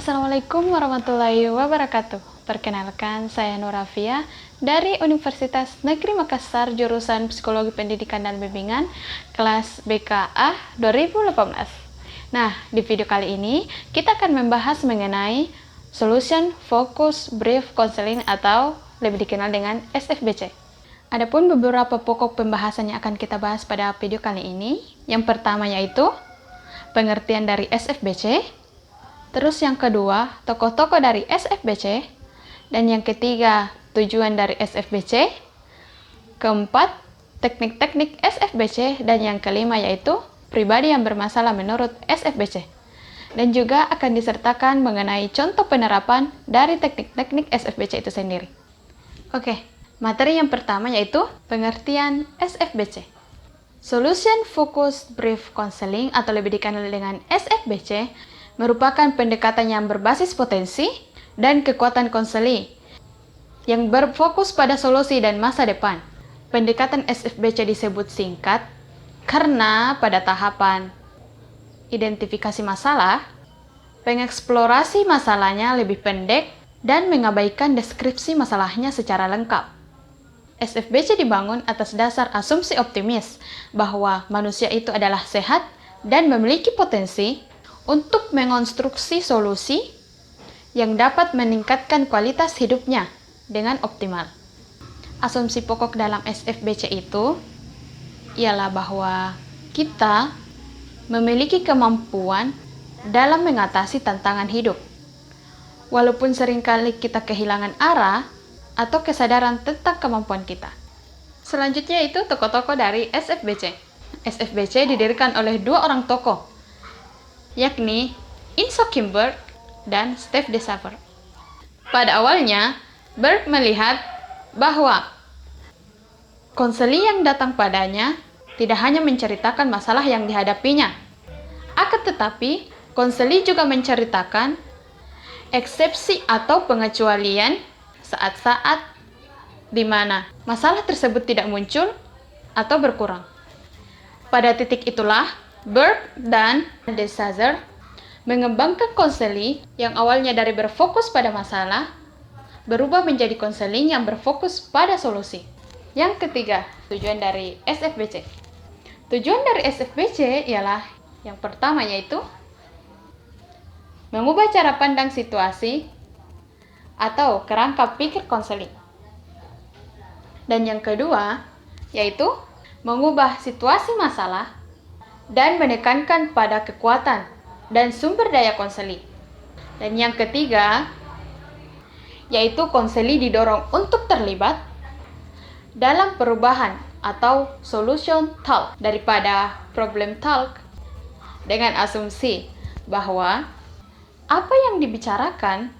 Assalamualaikum warahmatullahi wabarakatuh. Perkenalkan, saya Nurafia dari Universitas Negeri Makassar, jurusan Psikologi Pendidikan dan Bimbingan, kelas BKA 2018. Nah, di video kali ini kita akan membahas mengenai Solution Focus Brief Counseling atau lebih dikenal dengan SFBC. Adapun beberapa pokok pembahasan yang akan kita bahas pada video kali ini. Yang pertama yaitu pengertian dari SFBC. Terus yang kedua, tokoh-tokoh dari SFBC. Dan yang ketiga, tujuan dari SFBC. Keempat, teknik-teknik SFBC. Dan yang kelima yaitu pribadi yang bermasalah menurut SFBC. Dan juga akan disertakan mengenai contoh penerapan dari teknik-teknik SFBC itu sendiri. Oke, materi yang pertama yaitu pengertian SFBC. Solution Focused Brief Counseling atau lebih dikenal dengan SFBC merupakan pendekatan yang berbasis potensi dan kekuatan konseling yang berfokus pada solusi dan masa depan. Pendekatan SFBC disebut singkat karena pada tahapan identifikasi masalah, pengeksplorasi masalahnya lebih pendek dan mengabaikan deskripsi masalahnya secara lengkap. SFBC dibangun atas dasar asumsi optimis bahwa manusia itu adalah sehat dan memiliki potensi untuk mengonstruksi solusi yang dapat meningkatkan kualitas hidupnya dengan optimal. Asumsi pokok dalam SFBC itu ialah bahwa kita memiliki kemampuan dalam mengatasi tantangan hidup. Walaupun seringkali kita kehilangan arah atau kesadaran tentang kemampuan kita. Selanjutnya itu tokoh-tokoh dari SFBC. SFBC didirikan oleh dua orang tokoh, yakni Insokim Berg dan Steve DeSaver. Pada awalnya, Berg melihat bahwa konseli yang datang padanya tidak hanya menceritakan masalah yang dihadapinya, akan tetapi konseli juga menceritakan eksepsi atau pengecualian saat-saat di mana masalah tersebut tidak muncul atau berkurang. Pada titik itulah, Berg dan DeSaver mengembangkan konseling yang awalnya dari berfokus pada masalah, berubah menjadi konseling yang berfokus pada solusi. Yang ketiga, tujuan dari SFBC. Tujuan dari SFBC ialah yang pertama yaitu mengubah cara pandang situasi atau kerangka pikir konseling. Dan yang kedua yaitu mengubah situasi masalah dan menekankan pada kekuatan dan sumber daya konseli. Dan yang ketiga, yaitu konseli didorong untuk terlibat dalam perubahan atau solution talk daripada problem talk, dengan asumsi bahwa apa yang dibicarakan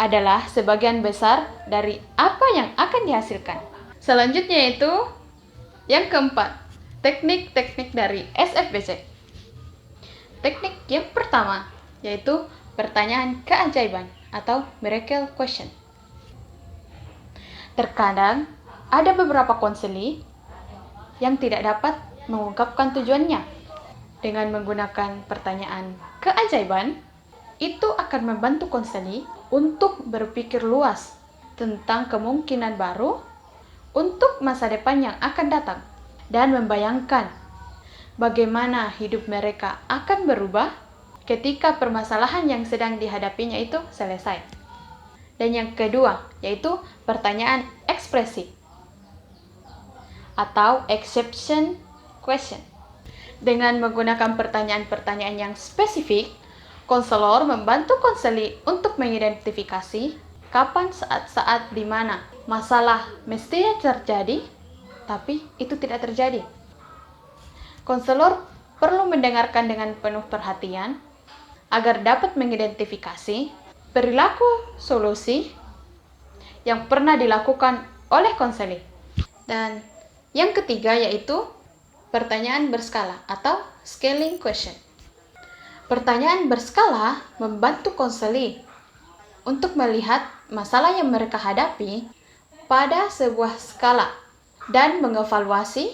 adalah sebagian besar dari apa yang akan dihasilkan. Selanjutnya itu yang keempat, teknik-teknik dari SFBC. Teknik yang pertama yaitu pertanyaan keajaiban atau miracle question. Terkadang ada beberapa konseli yang tidak dapat mengungkapkan tujuannya. Dengan menggunakan pertanyaan keajaiban, itu akan membantu konseli untuk berpikir luas tentang kemungkinan baru untuk masa depan yang akan datang dan membayangkan bagaimana hidup mereka akan berubah ketika permasalahan yang sedang dihadapinya itu selesai. Dan yang kedua, yaitu pertanyaan ekspresi atau exception question. Dengan menggunakan pertanyaan-pertanyaan yang spesifik, konselor membantu konseli untuk mengidentifikasi kapan saat-saat di mana masalah mestinya terjadi, tapi itu tidak terjadi. Konselor perlu mendengarkan dengan penuh perhatian agar dapat mengidentifikasi perilaku solusi yang pernah dilakukan oleh konseli. Dan yang ketiga yaitu pertanyaan berskala atau scaling question. Pertanyaan berskala membantu konseli untuk melihat masalah yang mereka hadapi pada sebuah skala dan mengevaluasi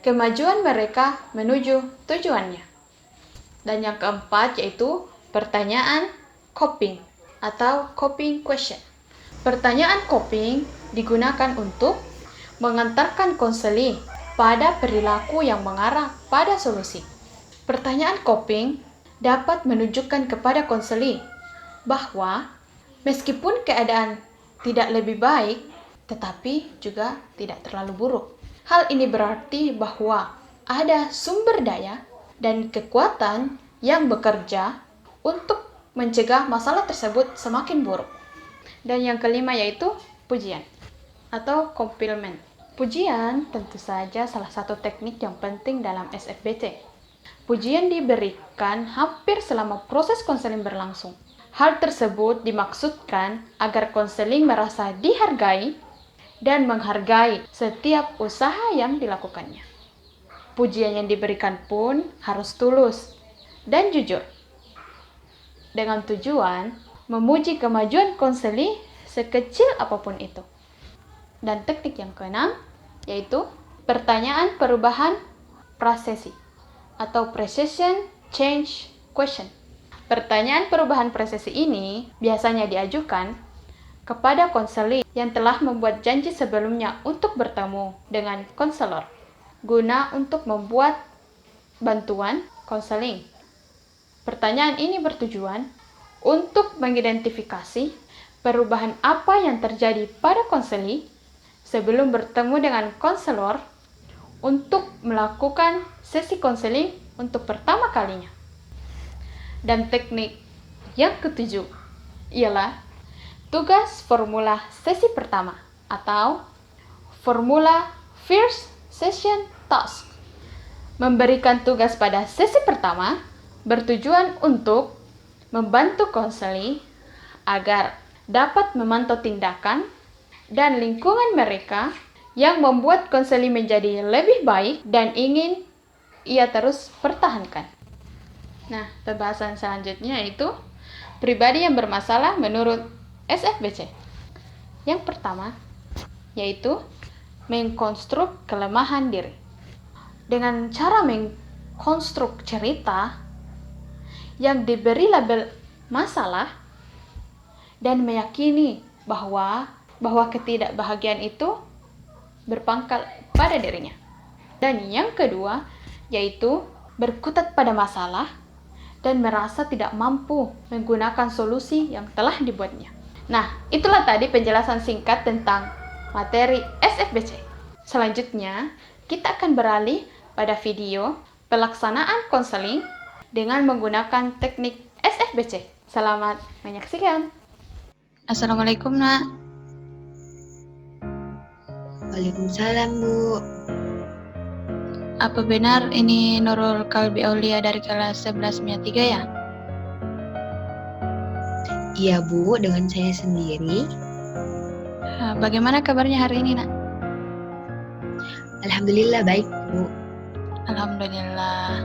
kemajuan mereka menuju tujuannya. Dan yang keempat yaitu pertanyaan coping atau coping question. Pertanyaan coping digunakan untuk mengantarkan konseling pada perilaku yang mengarah pada solusi. Pertanyaan coping dapat menunjukkan kepada konseling bahwa meskipun keadaan tidak lebih baik, tetapi juga tidak terlalu buruk. Hal ini berarti bahwa ada sumber daya dan kekuatan yang bekerja untuk mencegah masalah tersebut semakin buruk. Dan yang kelima yaitu pujian atau compliment. Pujian tentu saja salah satu teknik yang penting dalam SFBC. Pujian diberikan hampir selama proses konseling berlangsung. Hal tersebut dimaksudkan agar konseling merasa dihargai dan menghargai setiap usaha yang dilakukannya. Pujian yang diberikan pun harus tulus dan jujur, dengan tujuan memuji kemajuan konseling sekecil apapun itu. Dan teknik yang keenam yaitu pertanyaan perubahan prasesi atau precision change question. Pertanyaan perubahan prasesi ini biasanya diajukan kepada konseling yang telah membuat janji sebelumnya untuk bertemu dengan konselor guna untuk membuat bantuan konseling. Pertanyaan ini bertujuan untuk mengidentifikasi perubahan apa yang terjadi pada konseling sebelum bertemu dengan konselor untuk melakukan sesi konseling untuk pertama kalinya. Dan teknik yang ketujuh ialah tugas formula sesi pertama atau formula first session task. Memberikan tugas pada sesi pertama bertujuan untuk membantu konseling agar dapat memantau tindakan dan lingkungan mereka yang membuat konseling menjadi lebih baik dan ingin ia terus pertahankan. Nah, pembahasan selanjutnya yaitu pribadi yang bermasalah menurut SFBC. Yang pertama yaitu mengkonstruk kelemahan diri. Dengan cara mengkonstruk cerita yang diberi label masalah dan meyakini bahwa ketidakbahagiaan itu berpangkal pada dirinya. Dan yang kedua yaitu berkutat pada masalah dan merasa tidak mampu menggunakan solusi yang telah dibuatnya. Nah, itulah tadi penjelasan singkat tentang materi SFBC. Selanjutnya, kita akan beralih pada video pelaksanaan konseling dengan menggunakan teknik SFBC. Selamat menyaksikan. Assalamualaikum, Nak. Waalaikumsalam, Bu. Apa benar ini Nurul Kalbi Aulia dari kelas 11 MIA 3 ya? Iya, Bu, dengan saya sendiri. Bagaimana kabarnya hari ini, Nak? Alhamdulillah baik, Bu. Alhamdulillah.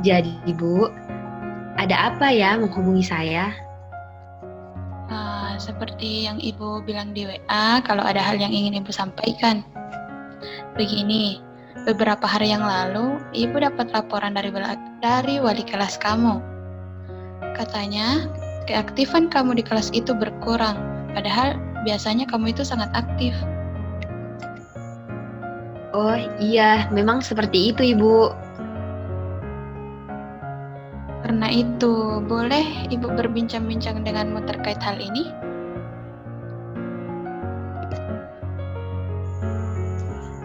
Jadi, Bu, ada apa ya menghubungi saya? Seperti yang Ibu bilang di WA, kalau ada hal yang ingin Ibu sampaikan. Begini, beberapa hari yang lalu, Ibu dapat laporan dari wali kelas kamu. Katanya, keaktifan kamu di kelas itu berkurang, padahal biasanya kamu itu sangat aktif. Oh iya, memang seperti itu, Ibu. Karena itu, boleh Ibu berbincang-bincang denganmu terkait hal ini?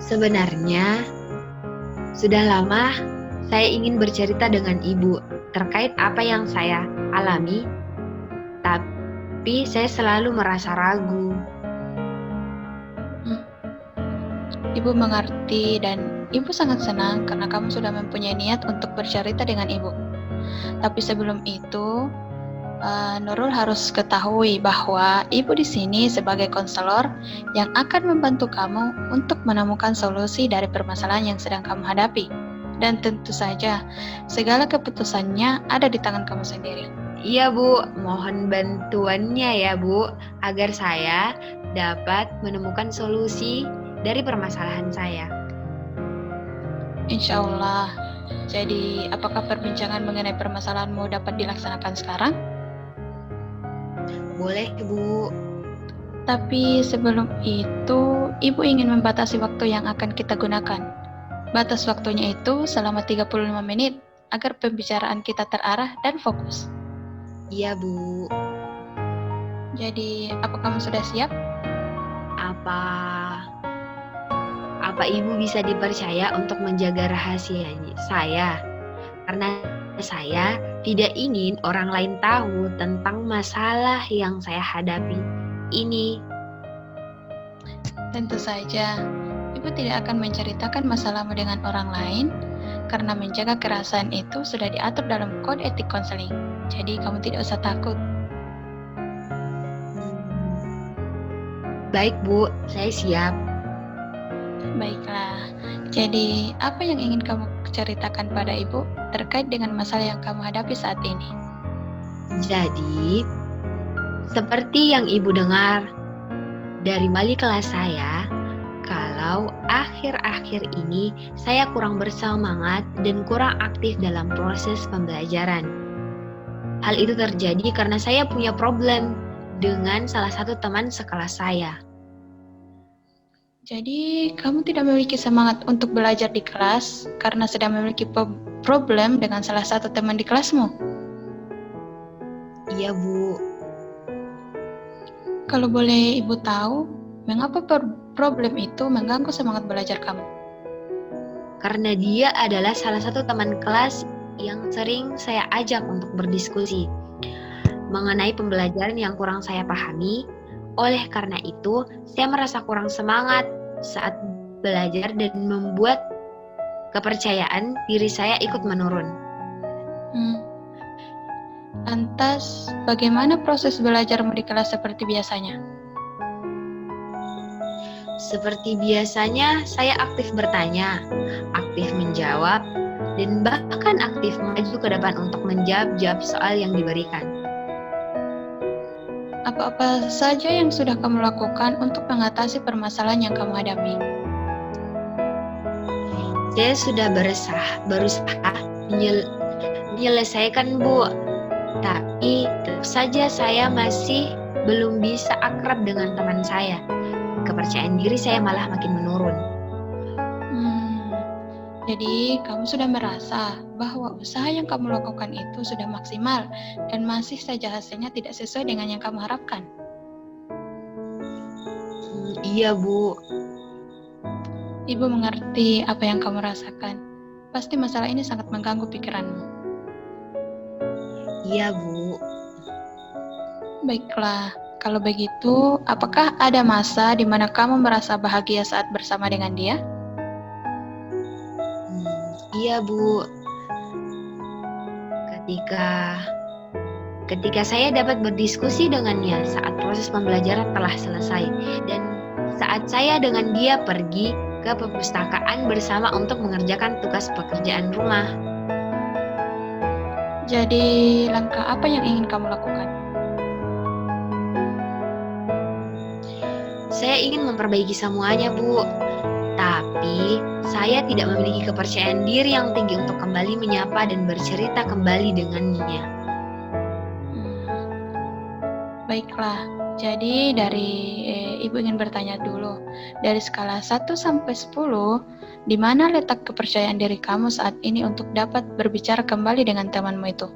Sebenarnya, sudah lama saya ingin bercerita dengan Ibu terkait apa yang saya alami, tapi saya selalu merasa ragu. Ibu mengerti dan Ibu sangat senang karena kamu sudah mempunyai niat untuk bercerita dengan Ibu. Tapi sebelum itu, Nurul harus ketahui bahwa Ibu di sini sebagai konselor yang akan membantu kamu untuk menemukan solusi dari permasalahan yang sedang kamu hadapi. Dan tentu saja, segala keputusannya ada di tangan kamu sendiri. Iya, Bu, mohon bantuannya ya, Bu, agar saya dapat menemukan solusi dari permasalahan saya. Insya Allah, Jadi, apakah perbincangan mengenai permasalahanmu dapat dilaksanakan sekarang? Boleh, Bu. Tapi sebelum itu, Ibu ingin membatasi waktu yang akan kita gunakan. Batas waktunya itu selama 35 menit agar pembicaraan kita terarah dan fokus. Iya, Bu. Jadi, apa kamu sudah siap? Apa Ibu bisa dipercaya untuk menjaga rahasia saya? Karena saya tidak ingin orang lain tahu tentang masalah yang saya hadapi ini. Tentu saja, Ibu tidak akan menceritakan masalahmu dengan orang lain karena menjaga kerahasiaan itu sudah diatur dalam kode etik konseling. Jadi, kamu tidak usah takut. Baik, Bu, saya siap. Baiklah, jadi apa yang ingin kamu ceritakan pada Ibu terkait dengan masalah yang kamu hadapi saat ini? Jadi, seperti yang Ibu dengar dari wali kelas saya, kalau akhir-akhir ini saya kurang bersemangat dan kurang aktif dalam proses pembelajaran. Hal itu terjadi karena saya punya problem dengan salah satu teman sekelas saya. Jadi, kamu tidak memiliki semangat untuk belajar di kelas karena sedang memiliki problem dengan salah satu teman di kelasmu? Iya, Bu. Kalau boleh Ibu tahu, mengapa problem itu mengganggu semangat belajar kamu? Karena dia adalah salah satu teman kelas yang sering saya ajak untuk berdiskusi mengenai pembelajaran yang kurang saya pahami. Oleh karena itu, saya merasa kurang semangat saat belajar dan membuat kepercayaan diri saya ikut menurun. Lantas, bagaimana proses belajarmu di kelas seperti biasanya? Seperti biasanya, saya aktif bertanya, aktif menjawab, dan bahkan aktif maju ke depan untuk menjawab soal yang diberikan. Apa-apa saja yang sudah kamu lakukan untuk mengatasi permasalahan yang kamu hadapi? Saya sudah berusaha menyelesaikan, Bu. Tapi tetap saja saya masih belum bisa akrab dengan teman saya. Kepercayaan diri saya malah makin menurun. Jadi, kamu sudah merasa bahwa usaha yang kamu lakukan itu sudah maksimal dan masih saja hasilnya tidak sesuai dengan yang kamu harapkan. Iya, Bu. Ibu mengerti apa yang kamu rasakan. Pasti masalah ini sangat mengganggu pikiranmu. Iya, Bu. Baiklah, kalau begitu, apakah ada masa di mana kamu merasa bahagia saat bersama dengan dia? Iya, Bu. Ketika saya dapat berdiskusi dengannya saat proses pembelajaran telah selesai dan saat saya dengan dia pergi ke perpustakaan bersama untuk mengerjakan tugas pekerjaan rumah. Jadi, langkah apa yang ingin kamu lakukan? Saya ingin memperbaiki semuanya, Bu. Tapi, saya tidak memiliki kepercayaan diri yang tinggi untuk kembali menyapa dan bercerita kembali dengannya. Baiklah, jadi Ibu ingin bertanya dulu. Dari skala 1 sampai 10, di mana letak kepercayaan diri kamu saat ini untuk dapat berbicara kembali dengan temanmu itu?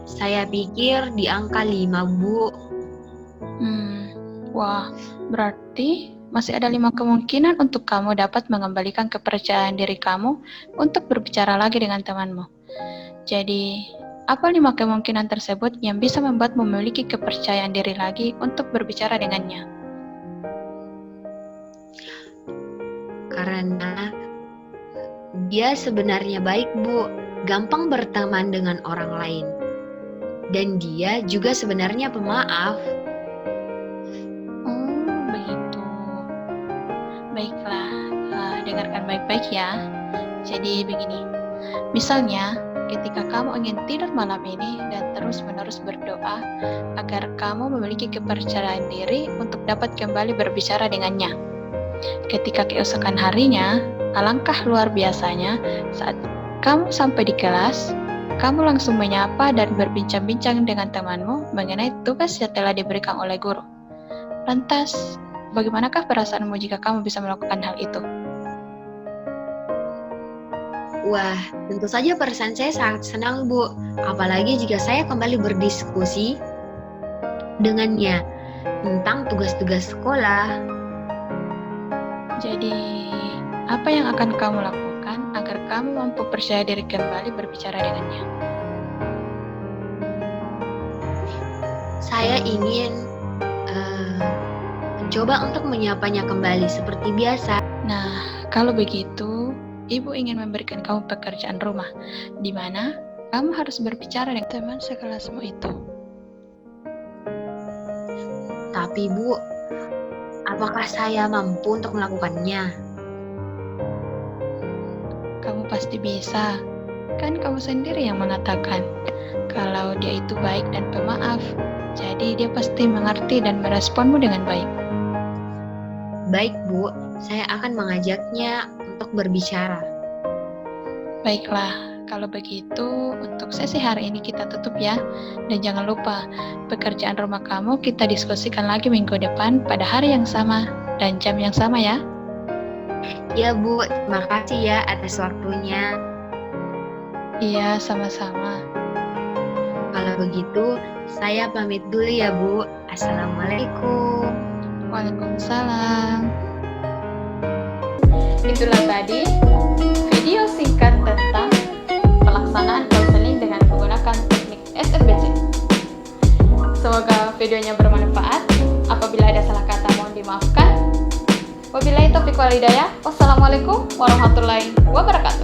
Saya pikir di angka 5, Bu. Wah, berarti masih ada 5 kemungkinan untuk kamu dapat mengembalikan kepercayaan diri kamu untuk berbicara lagi dengan temanmu. Jadi, apa 5 kemungkinan tersebut yang bisa membuatmu memiliki kepercayaan diri lagi untuk berbicara dengannya? Karena dia sebenarnya baik, Bu. Gampang berteman dengan orang lain. Dan dia juga sebenarnya pemaaf. Baiklah, dengarkan baik-baik ya. Jadi begini, misalnya ketika kamu ingin tidur malam ini dan terus-menerus berdoa agar kamu memiliki kepercayaan diri untuk dapat kembali berbicara dengannya. Ketika keesokan harinya, alangkah luar biasanya saat kamu sampai di kelas, kamu langsung menyapa dan berbincang-bincang dengan temanmu mengenai tugas yang telah diberikan oleh guru. Lantas, bagaimanakah perasaanmu jika kamu bisa melakukan hal itu? Wah, tentu saja perasaan saya sangat senang, Bu. Apalagi jika saya kembali berdiskusi dengannya tentang tugas-tugas sekolah. Jadi, apa yang akan kamu lakukan agar kamu mampu percaya diri kembali berbicara dengannya? Saya ingin mencoba untuk menyapanya kembali seperti biasa. Nah, kalau begitu, Ibu ingin memberikan kamu pekerjaan rumah, di mana kamu harus berbicara dengan teman sekelasmu itu. Tapi Bu, apakah saya mampu untuk melakukannya? Kamu pasti bisa. Kan kamu sendiri yang mengatakan kalau dia itu baik dan pemaaf. Jadi dia pasti mengerti dan meresponmu dengan baik. Baik Bu, saya akan mengajaknya untuk berbicara. Baiklah, kalau begitu untuk sesi hari ini kita tutup ya. Dan jangan lupa, pekerjaan rumah kamu kita diskusikan lagi minggu depan pada hari yang sama dan jam yang sama ya. Ya Bu, terima kasih ya atas waktunya. Iya, sama-sama. Kalau begitu, saya pamit dulu ya Bu. Assalamualaikum. Waalaikumsalam. Itulah tadi video singkat tentang pelaksanaan konseling dengan menggunakan teknik SFBC. Semoga videonya bermanfaat. Apabila ada salah kata mohon dimaafkan. Wabillahi taufiq wal hidayah. Wassalamualaikum warahmatullahi wabarakatuh.